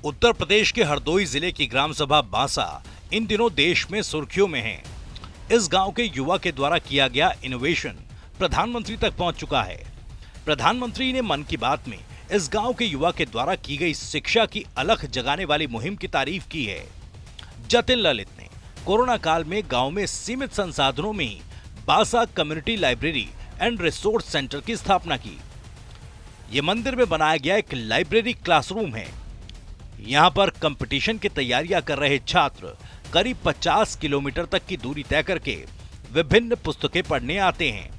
उत्तर प्रदेश के हरदोई जिले की ग्राम सभा बांसा इन दिनों देश में सुर्खियों में है। इस गांव के युवा के द्वारा किया गया इनोवेशन प्रधानमंत्री तक पहुंच चुका है। प्रधानमंत्री ने मन की बात में इस गांव के युवा के द्वारा की गई शिक्षा की अलख जगाने वाली मुहिम की तारीफ की है। जतिन ललित ने कोरोना काल में गांव में सीमित संसाधनों में ही Bansa community library and resource centre की स्थापना की। ये मंदिर में बनाया गया एक लाइब्रेरी क्लासरूम है। यहाँ पर कंपटीशन की तैयारियां कर रहे छात्र करीब 50 किलोमीटर तक की दूरी तय करके विभिन्न पुस्तकें पढ़ने आते हैं।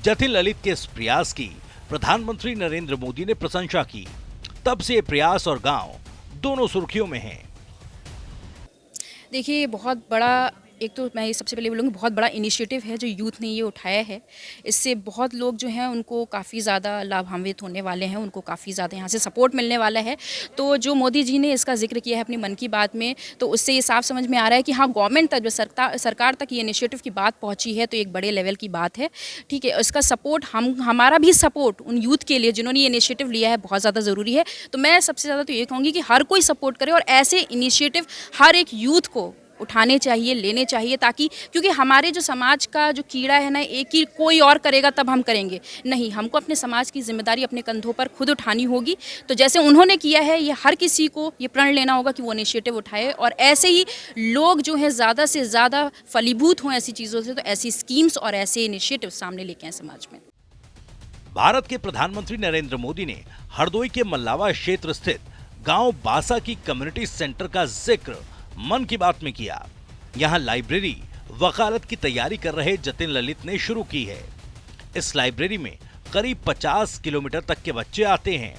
जतिन ललित के इस प्रयास की प्रधानमंत्री नरेंद्र मोदी ने प्रशंसा की। तब से ये प्रयास और गांव दोनों सुर्खियों में हैं। देखिए, बहुत बड़ा एक तो मैं ये सबसे पहले बोलूँगी बहुत बड़ा इनिशिएटिव है जो यूथ ने ये उठाया है। इससे बहुत लोग जो हैं उनको काफ़ी ज़्यादा लाभान्वित होने वाले हैं, उनको काफ़ी ज़्यादा यहाँ से सपोर्ट मिलने वाला है। तो जो मोदी जी ने इसका ज़िक्र किया है अपनी मन की बात में, तो उससे ये साफ समझ में आ रहा है कि हाँ, गवर्नमेंट तक जो सरकार तक ये इनिशिएटिव की बात पहुँची है तो एक बड़े लेवल की बात है। ठीक है, इसका सपोर्ट हमारा भी सपोर्ट उन यूथ के लिए जिन्होंने ये इनिशिएटिव लिया है बहुत ज़्यादा ज़रूरी है। तो मैं सबसे ज़्यादा तो ये कहूँगी कि हर कोई सपोर्ट करे और ऐसे इनिशिएटिव हर एक यूथ को उठाने चाहिए, लेने चाहिए, ताकि क्योंकि हमारे जो समाज का जो कीड़ा है ना, एक ही कोई और करेगा तब हम करेंगे नहीं, हमको अपने समाज की जिम्मेदारी अपने कंधों पर खुद उठानी होगी। तो जैसे उन्होंने किया है, ये हर किसी को ये प्रण लेना होगा कि वो इनिशिएटिव उठाए और ऐसे ही लोग जो हैं ज़्यादा से ज़्यादा फलीभूत हों ऐसी चीज़ों से, तो ऐसी स्कीम्स और ऐसे इनिशिएटिव सामने लेके आए समाज में। भारत के प्रधानमंत्री नरेंद्र मोदी ने हरदोई के मल्लावा क्षेत्र स्थित गांव बांसा की कम्युनिटी सेंटर का जिक्र मन की बात में किया। यहाँ लाइब्रेरी वकालत की तैयारी कर रहे जतिन ललित ने शुरू की है। इस लाइब्रेरी में करीब 50 किलोमीटर तक के बच्चे आते हैं।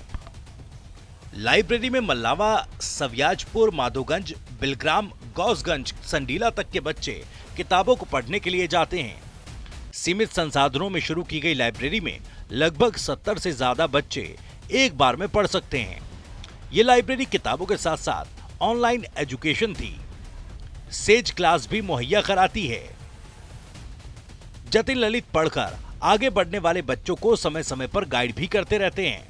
लाइब्रेरी में मल्लावा, सव्याजपुर, माधोगंज, बिलग्राम, गौसगंज, संडीला तक के बच्चे किताबों को पढ़ने के लिए जाते हैं। सीमित संसाधनों में शुरू की गई लाइब्रेरी में लगभग 70 से ज्यादा बच्चे एक बार में पढ़ सकते हैं। ये लाइब्रेरी किताबों के साथ साथ ऑनलाइन एजुकेशन थी, सेज क्लास भी मुहैया कराती है। जतिन ललित पढ़कर आगे बढ़ने वाले बच्चों को समय समय पर गाइड भी करते रहते हैं।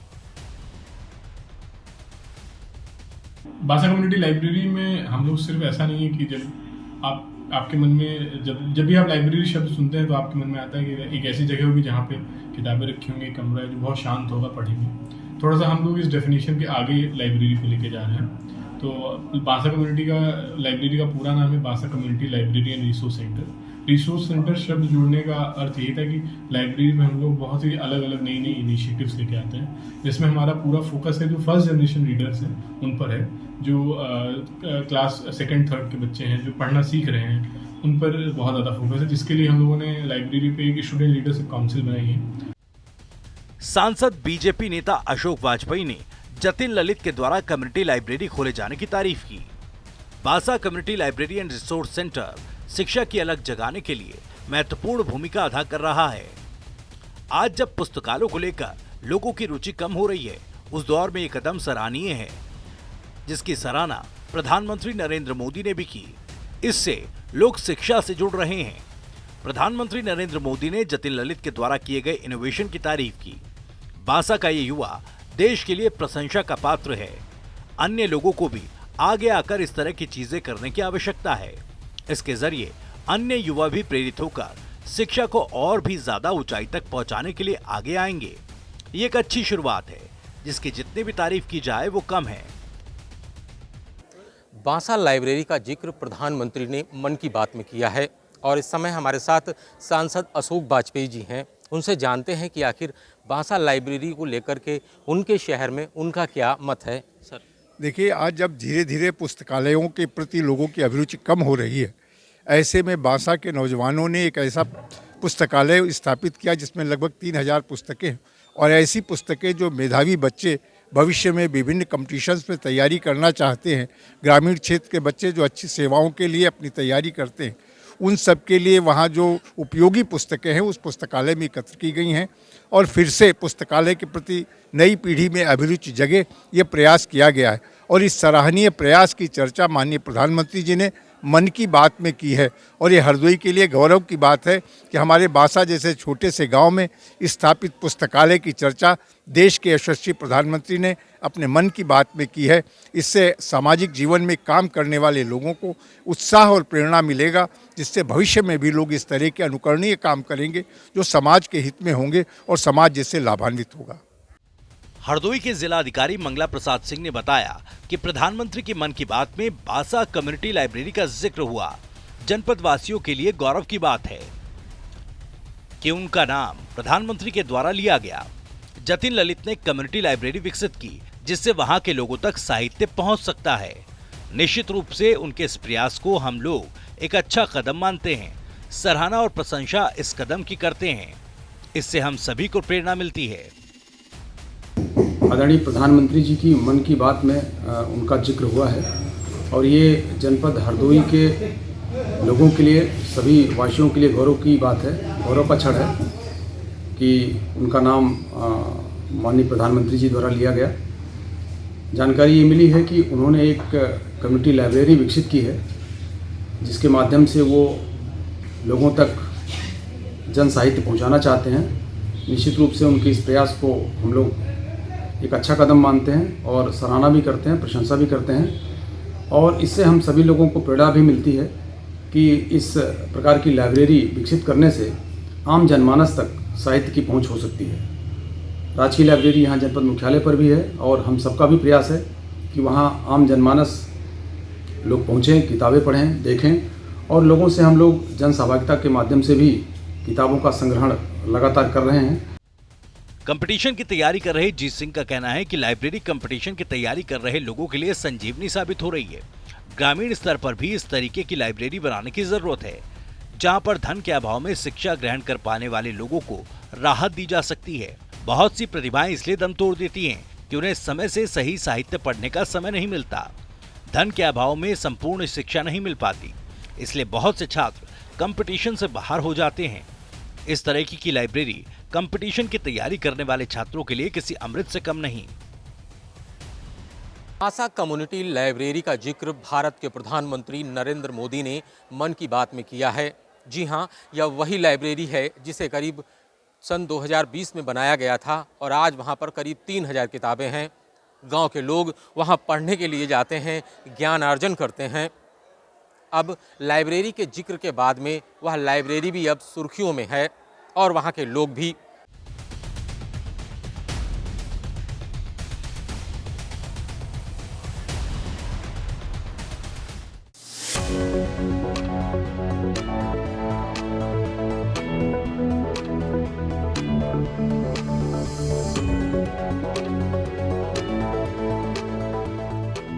बांसा कम्युनिटी लाइब्रेरी में हम लोग सिर्फ ऐसा नहीं है कि जब आपके मन में जब भी आप लाइब्रेरी शब्द सुनते हैं तो आपके मन में आता है कि एक ऐसी जगह होगी जहाँ पे किताबें रखी होंगी, कमरा है जो बहुत शांत होगा, पढ़ेंगे। थोड़ा सा हम लोग इस डेफिनेशन के आगे लाइब्रेरी को लेके जा रहे हैं। तो बांसा कम्युनिटी का लाइब्रेरी का पूरा नाम है Bansa community library and resource centre. Resource centre शब्द जोड़ने का अर्थ यही था कि लाइब्रेरी में हम लोग बहुत ही अलग अलग नई नई इनिशिएटिव्स लेके आते हैं, जिसमें हमारा पूरा फोकस है जो फर्स्ट जनरेशन रीडर्स हैं उन पर है, जो क्लास सेकंड थर्ड के बच्चे हैं जो पढ़ना सीख रहे हैं उन पर बहुत ज़्यादा फोकस है, जिसके लिए हम लोगों ने लाइब्रेरी पे एक स्टूडेंट लीडरशिप काउंसिल बनाई है। सांसद बीजेपी नेता अशोक वाजपेयी ने जतिन ललित के द्वारा कम्युनिटी लाइब्रेरी खोले जाने की तारीफ की। Bansa community library and resource centre शिक्षा की अलग जगाने के लिए महत्वपूर्ण भूमिका अदा कर रहा है। आज जब पुस्तकालयों को लेकर लोगों की रुचि कम हो रही है, उस दौर में ये कदम सराहनीय है, जिसकी सराहना प्रधानमंत्री नरेंद्र मोदी ने भी की। इससे लोग शिक्षा से जुड़ रहे हैं। प्रधानमंत्री नरेंद्र मोदी ने जतिन ललित के द्वारा किए गए इनोवेशन की तारीफ की। बांसा का ये युवा देश के लिए प्रशंसा का पात्र है। अन्य लोगों को भी आगे आकर इस तरह की चीजें करने की आवश्यकता है। इसके जरिए अन्य युवा भी प्रेरित होकर शिक्षा को और भी ज्यादा ऊंचाई तक पहुंचाने के लिए आगे आएंगे। ये एक अच्छी शुरुआत है, जिसकी जितनी भी तारीफ की जाए वो कम है। बांसा लाइब्रेरी का जिक्र प्रधानमंत्री ने मन की बात में किया है और इस समय हमारे साथ सांसद अशोक वाजपेयी जी हैं। उनसे जानते हैं कि आखिर बांसा लाइब्रेरी को लेकर के उनके शहर में उनका क्या मत है। सर देखिए, आज जब धीरे धीरे पुस्तकालयों के प्रति लोगों की अभिरुचि कम हो रही है, ऐसे में बांसा के नौजवानों ने एक ऐसा पुस्तकालय स्थापित किया जिसमें लगभग 3000 पुस्तकें हैं और ऐसी पुस्तकें जो मेधावी बच्चे भविष्य में विभिन्न कॉम्पिटिशन्स में तैयारी करना चाहते हैं, ग्रामीण क्षेत्र के बच्चे जो अच्छी सेवाओं के लिए अपनी तैयारी करते हैं, उन सब के लिए वहाँ जो उपयोगी पुस्तकें हैं उस पुस्तकालय में एकत्र की गई हैं और फिर से पुस्तकालय के प्रति नई पीढ़ी में अभिरुचि जगे, ये प्रयास किया गया है। और इस सराहनीय प्रयास की चर्चा माननीय प्रधानमंत्री जी ने मन की बात में की है। और ये हरदोई के लिए गौरव की बात है कि हमारे बासा जैसे छोटे से गांव में स्थापित पुस्तकालय की चर्चा देश के यशस्वी प्रधानमंत्री ने अपने मन की बात में की है। इससे सामाजिक जीवन में काम करने वाले लोगों को उत्साह और प्रेरणा मिलेगा, जिससे भविष्य में भी लोग इस तरह के अनुकरणीय काम करेंगे जो समाज के हित में होंगे और समाज जिससे लाभान्वित होगा। हरदोई के जिला अधिकारी मंगला प्रसाद सिंह ने बताया कि प्रधानमंत्री की मन की बात में बासा कम्युनिटी लाइब्रेरी का जिक्र हुआ। जनपद वासियों के लिए गौरव की बात है कि उनका नाम प्रधानमंत्री के द्वारा लिया गया। जतिन ललित ने कम्युनिटी लाइब्रेरी विकसित की, जिससे वहां के लोगों तक साहित्य पहुंच सकता है। निश्चित रूप से उनके इस प्रयास को हम लोग एक अच्छा कदम मानते हैं। सराहना और प्रशंसा इस कदम की करते हैं। इससे हम सभी को प्रेरणा मिलती है। आदरणीय प्रधानमंत्री जी की मन की बात में उनका जिक्र हुआ है और ये जनपद हरदोई के लोगों के लिए, सभी वासियों के लिए गौरव की बात है, गौरव का क्षण है कि उनका नाम माननीय प्रधानमंत्री जी द्वारा लिया गया। जानकारी ये मिली है कि उन्होंने एक कम्युनिटी लाइब्रेरी विकसित की है, जिसके माध्यम से वो लोगों तक जन साहित्य पहुँचाना चाहते हैं। निश्चित रूप से उनके इस प्रयास को हम लोग एक अच्छा कदम मानते हैं और सराहना भी करते हैं, प्रशंसा भी करते हैं। और इससे हम सभी लोगों को प्रेरणा भी मिलती है कि इस प्रकार की लाइब्रेरी विकसित करने से आम जनमानस तक साहित्य की पहुंच हो सकती है। राजकीय लाइब्रेरी यहाँ जनपद मुख्यालय पर भी है और हम सबका भी प्रयास है कि वहाँ आम जनमानस लोग पहुँचें, किताबें पढ़ें, देखें। और लोगों से हम लोग जन सहभागिता के माध्यम से भी किताबों का संग्रहण लगातार कर रहे हैं। कंपटीशन की तैयारी कर रहे जीत सिंह का कहना है कि लाइब्रेरी कंपटीशन की तैयारी कर रहे लोगों के लिए संजीवनी साबित हो रही है। ग्रामीण स्तर पर भी इस तरीके की लाइब्रेरी बनाने की जरूरत है, जहां पर धन के अभाव में शिक्षा ग्रहण कर पाने वाले लोगों को राहत दी जा सकती है। बहुत सी प्रतिभाएं इसलिए दम तोड़ देती हैं कि उन्हें समय से सही साहित्य पढ़ने का समय नहीं मिलता। धन के अभाव में संपूर्ण शिक्षा नहीं मिल पाती, इसलिए बहुत से छात्र कंपटीशन से बाहर हो जाते हैं। इस तरह की लाइब्रेरी कंपटीशन की तैयारी करने वाले छात्रों के लिए किसी अमृत से कम नहीं। बासा कम्युनिटी लाइब्रेरी का जिक्र भारत के प्रधानमंत्री नरेंद्र मोदी ने मन की बात में किया है। जी हां, यह वही लाइब्रेरी है जिसे करीब सन 2020 में बनाया गया था और आज वहां पर करीब 3000 किताबें हैं। गांव के लोग वहां पढ़ने के लिए जाते हैं, ज्ञान अर्जन करते हैं। अब लाइब्रेरी के जिक्र के बाद में वह लाइब्रेरी भी अब सुर्खियों में है और वहाँ के लोग भी